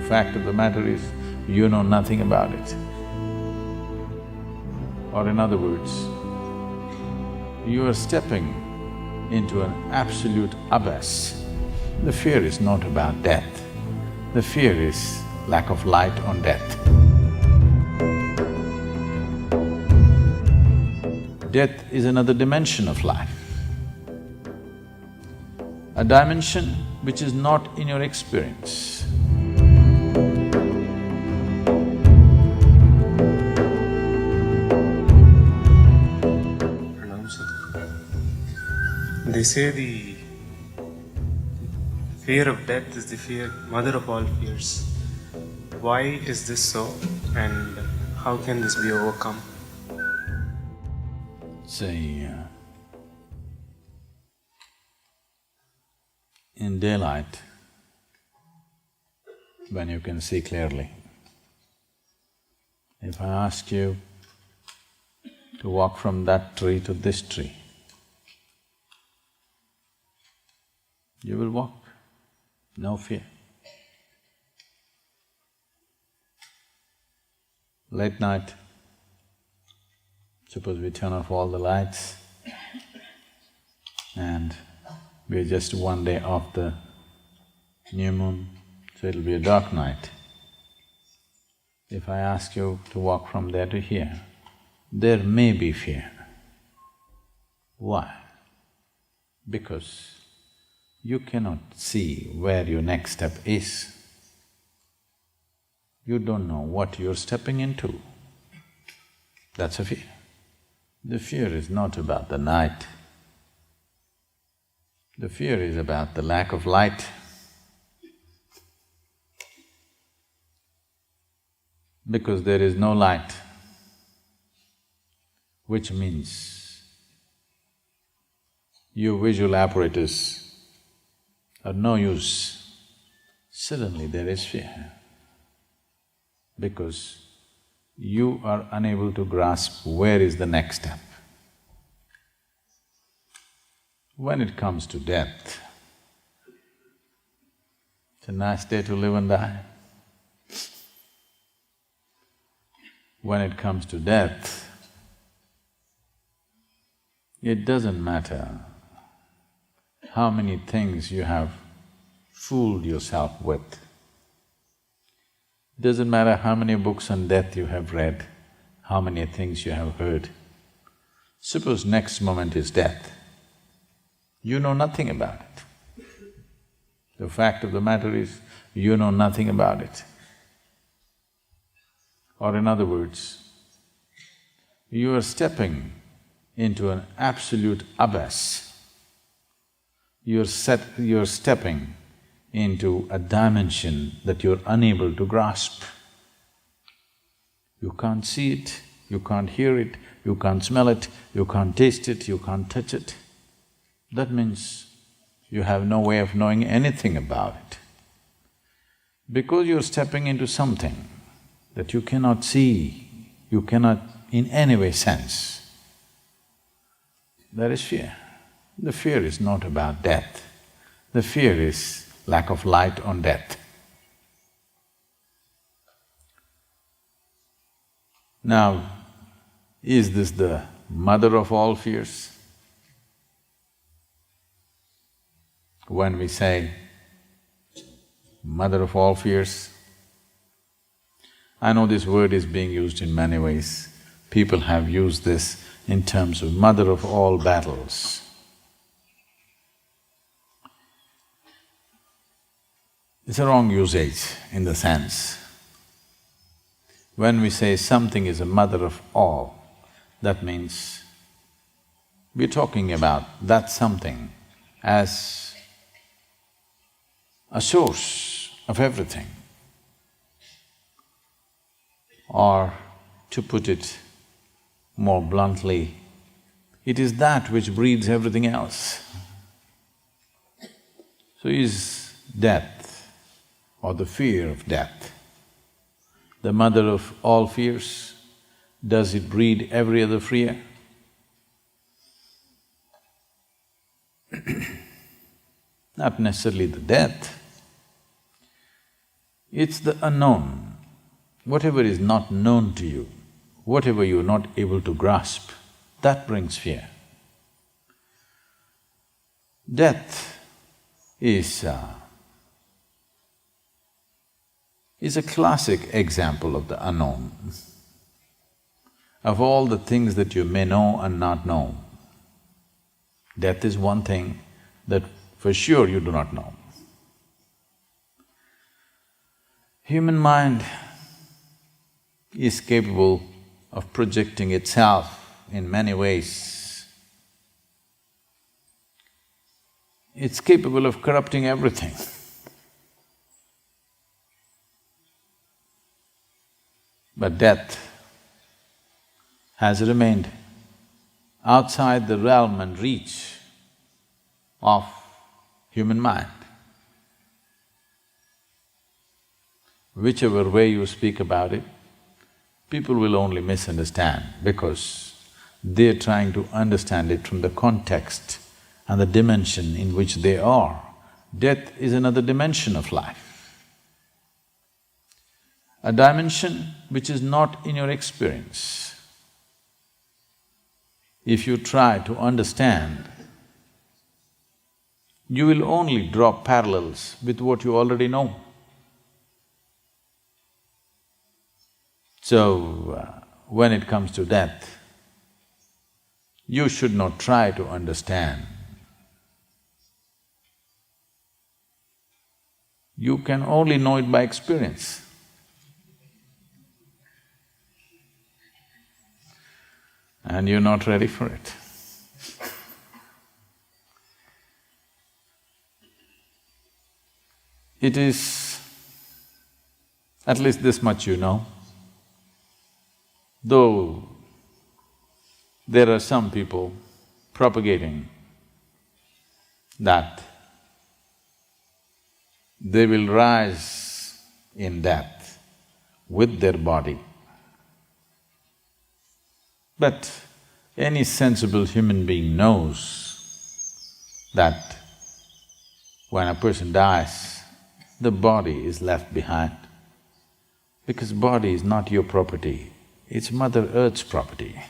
The fact of the matter is, you know nothing about it. Or in other words, you are stepping into an absolute abyss. The fear is not about death, the fear is lack of light on death. Death is another dimension of life, a dimension which is not in your experience. They say the fear of death is the mother of all fears. Why is this so, and how can this be overcome? Say, in daylight, when you can see clearly, if I ask you to walk from that tree to this tree, you will walk, no fear. Late night, suppose we turn off all the lights and we're just one day off the new moon, so it'll be a dark night. If I ask you to walk from there to here, there may be fear. Why? Because you cannot see where your next step is. You don't know what you're stepping into. That's a fear. The fear is not about the night. The fear is about the lack of light. Because there is no light, which means your visual apparatus are no use, suddenly there is fear. Because you are unable to grasp where is the next step. When it comes to death, it's a nice day to live and die. When it comes to death, it doesn't matter how many things you have fooled yourself with. Doesn't matter how many books on death you have read, how many things you have heard. Suppose next moment is death, you know nothing about it. The fact of the matter is, you know nothing about it. Or in other words, you are stepping into an absolute abyss. You're stepping into a dimension that you're unable to grasp. You can't see it, you can't hear it, you can't smell it, you can't taste it, you can't touch it. That means you have no way of knowing anything about it. Because you're stepping into something that you cannot see, you cannot in any way sense, there is fear. The fear is not about death, the fear is lack of light on death. Now, is this the mother of all fears? When we say mother of all fears, I know this word is being used in many ways. People have used this in terms of mother of all battles. It's a wrong usage in the sense, when we say something is a mother of all, that means we're talking about that something as a source of everything. Or to put it more bluntly, it is that which breeds everything else. So is death or the fear of death the mother of all fears? Does it breed every other fear? Not necessarily the death. It's the unknown. Whatever is not known to you, whatever you're not able to grasp, that brings fear. Death is a classic example of the unknown. Of all the things that you may know and not know, death is one thing that for sure you do not know. Human mind is capable of projecting itself in many ways. It's capable of corrupting everything. But death has remained outside the realm and reach of human mind. Whichever way you speak about it, people will only misunderstand because they're trying to understand it from the context and the dimension in which they are. Death is another dimension of life, a dimension which is not in your experience. If you try to understand, you will only draw parallels with what you already know. So, when it comes to death, you should not try to understand. You can only know it by experience. And you're not ready for it. It is… at least this much you know. Though there are some people propagating that they will rise in death with their body. But any sensible human being knows that when a person dies, the body is left behind. Because body is not your property, it's Mother Earth's property.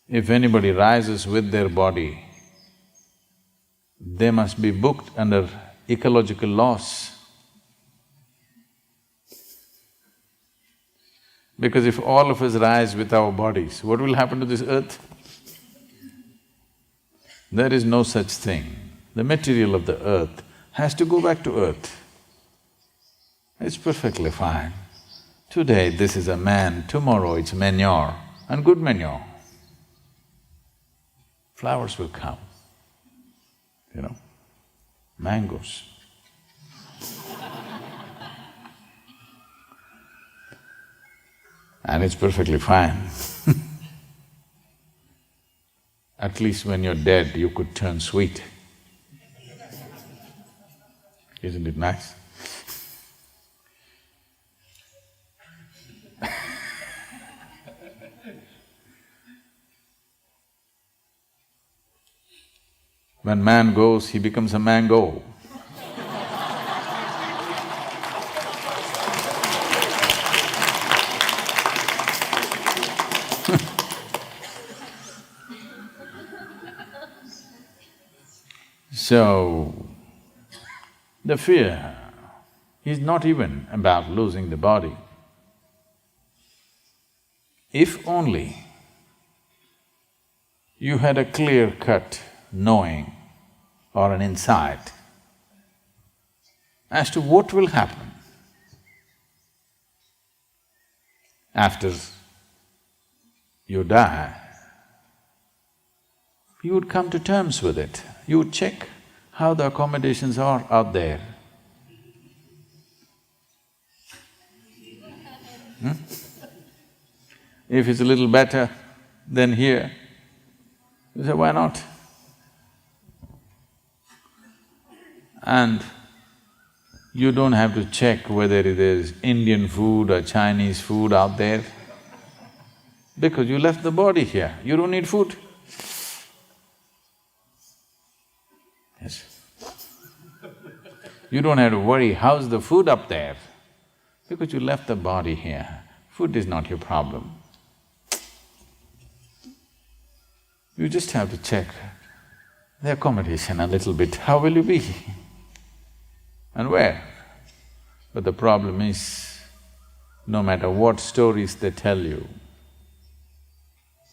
If anybody rises with their body, they must be booked under ecological laws. Because if all of us rise with our bodies, what will happen to this earth? There is no such thing. The material of the earth has to go back to earth. It's perfectly fine. Today this is a man, tomorrow it's manure, and good manure. Flowers will come, you know, mangoes. And it's perfectly fine. At least when you're dead, you could turn sweet. Isn't it nice? When man goes, he becomes a mango. So, the fear is not even about losing the body. If only you had a clear-cut knowing or an insight as to what will happen after you die, you would come to terms with it. You would check how the accommodations are out there. If it's a little better than here, you say, why not? And you don't have to check whether it is Indian food or Chinese food out there, because you left the body here, you don't need food. Yes. You don't have to worry, how's the food up there? Because you left the body here, food is not your problem. You just have to check the accommodation a little bit, how will you be? And where? But the problem is, no matter what stories they tell you,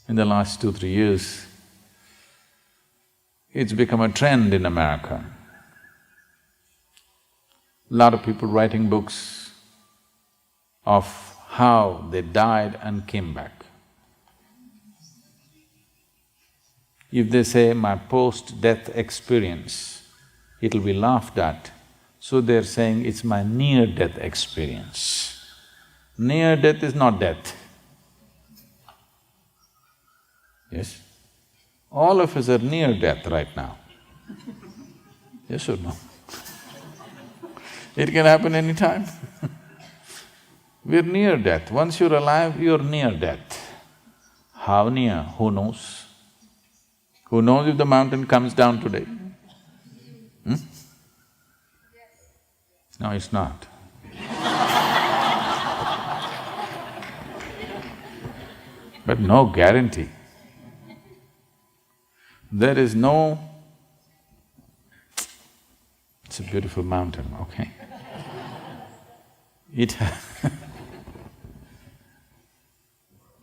in the last 2-3 years, it's become a trend in America. Lot of people writing books of how they died and came back. If they say my post-death experience, it'll be laughed at, so they're saying it's my near-death experience. Near-death is not death. Yes? All of us are near death right now. Yes or no? It can happen anytime. We're near death. Once you're alive, you're near death. How near? Who knows? Who knows if the mountain comes down today? No, it's not. But no guarantee. There is no… It's a beautiful mountain, okay? It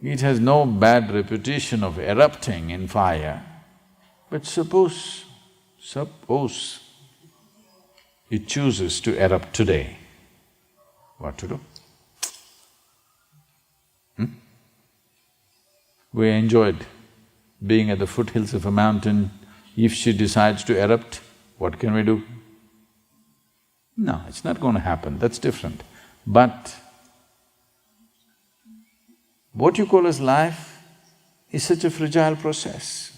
it has no bad reputation of erupting in fire, but suppose it chooses to erupt today, what to do? We enjoyed being at the foothills of a mountain. If she decides to erupt, what can we do? No, it's not going to happen, that's different. But what you call as life is such a fragile process.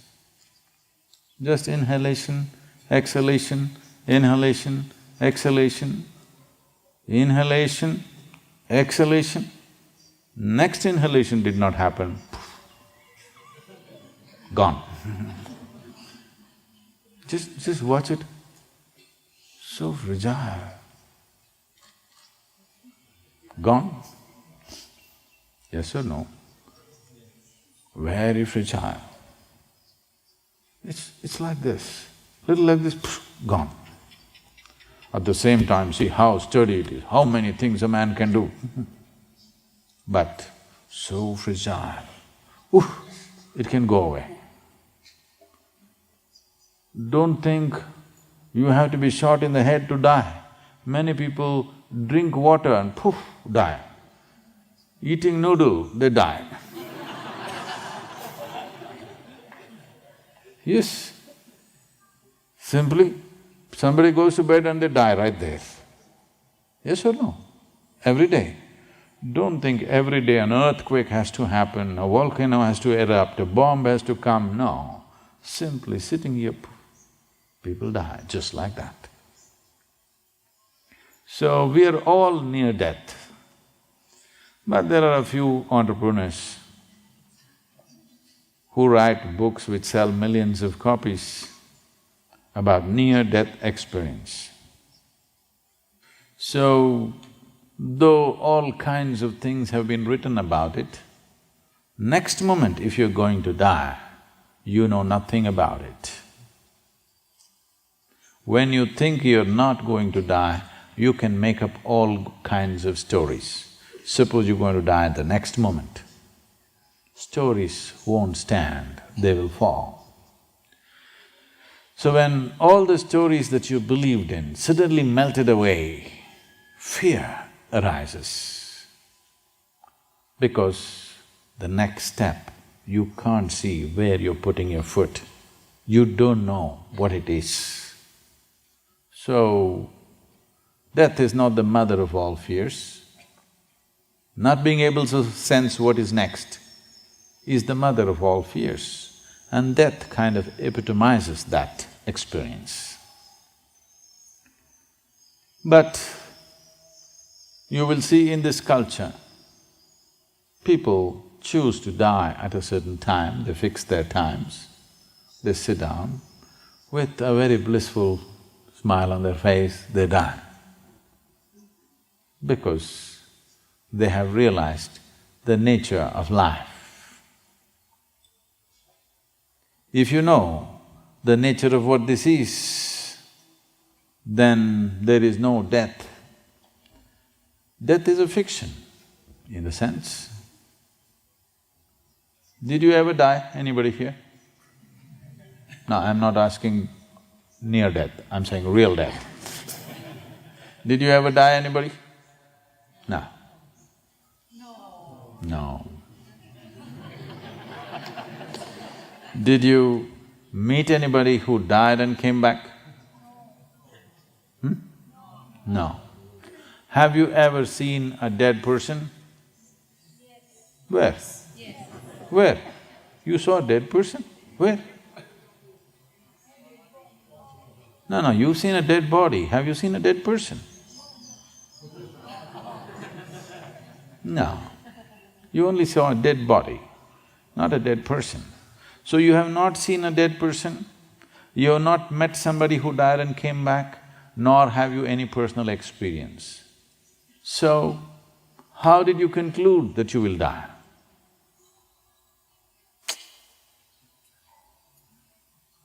Just inhalation, exhalation, inhalation, exhalation, inhalation, exhalation. Next inhalation did not happen, gone. Just watch it. So fragile. Gone? Yes or no? Very fragile. It's like this, little like this, gone. At the same time, see how sturdy it is, how many things a man can do. But so fragile, it can go away. Don't think you have to be shot in the head to die. Many people drink water and poof, die. Eating noodle, they die. Yes, simply somebody goes to bed and they die right there. Yes or no? Every day. Don't think every day an earthquake has to happen, a volcano has to erupt, a bomb has to come, no. Simply sitting here, people die just like that. So we are all near death. But there are a few entrepreneurs who write books which sell millions of copies about near-death experience. So, though all kinds of things have been written about it, next moment if you're going to die, you know nothing about it. When you think you're not going to die, you can make up all kinds of stories. Suppose you're going to die at the next moment. Stories won't stand, they will fall. So when all the stories that you believed in suddenly melted away, fear arises. Because the next step, you can't see where you're putting your foot. You don't know what it is. So, death is not the mother of all fears. Not being able to sense what is next is the mother of all fears, and death kind of epitomizes that experience. But you will see in this culture, people choose to die at a certain time, they fix their times, they sit down with a very blissful smile on their face, they die. because they have realized the nature of life. If you know the nature of what this is, then there is no death. Death is a fiction, in a sense. Did you ever die, anybody here? No, I'm not asking near death, I'm saying real death. Did you ever die, anybody? No. No. Did you meet anybody who died and came back? No. Have you ever seen a dead person? Where? Where? You saw a dead person? Where? No, you've seen a dead body. Have you seen a dead person? No. You only saw a dead body, not a dead person. So you have not seen a dead person, you have not met somebody who died and came back, nor have you any personal experience. So, how did you conclude that you will die?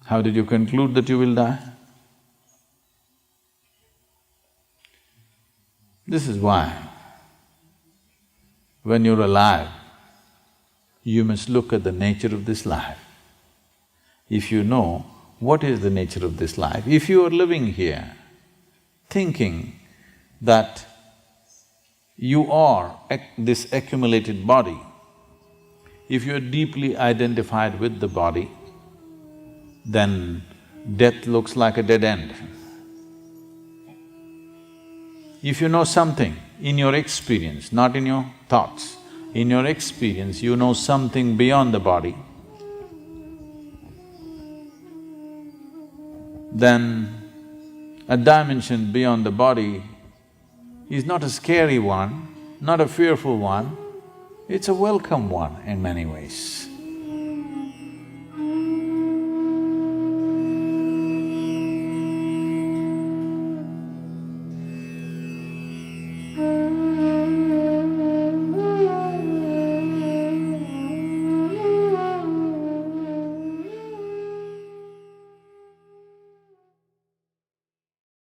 How did you conclude that you will die? This is why, when you're alive, you must look at the nature of this life. If you know what is the nature of this life, if you are living here thinking that you are this accumulated body, if you are deeply identified with the body, then death looks like a dead end. If you know something in your experience, not in your thoughts, in your experience you know something beyond the body, then a dimension beyond the body is not a scary one, not a fearful one, it's a welcome one in many ways.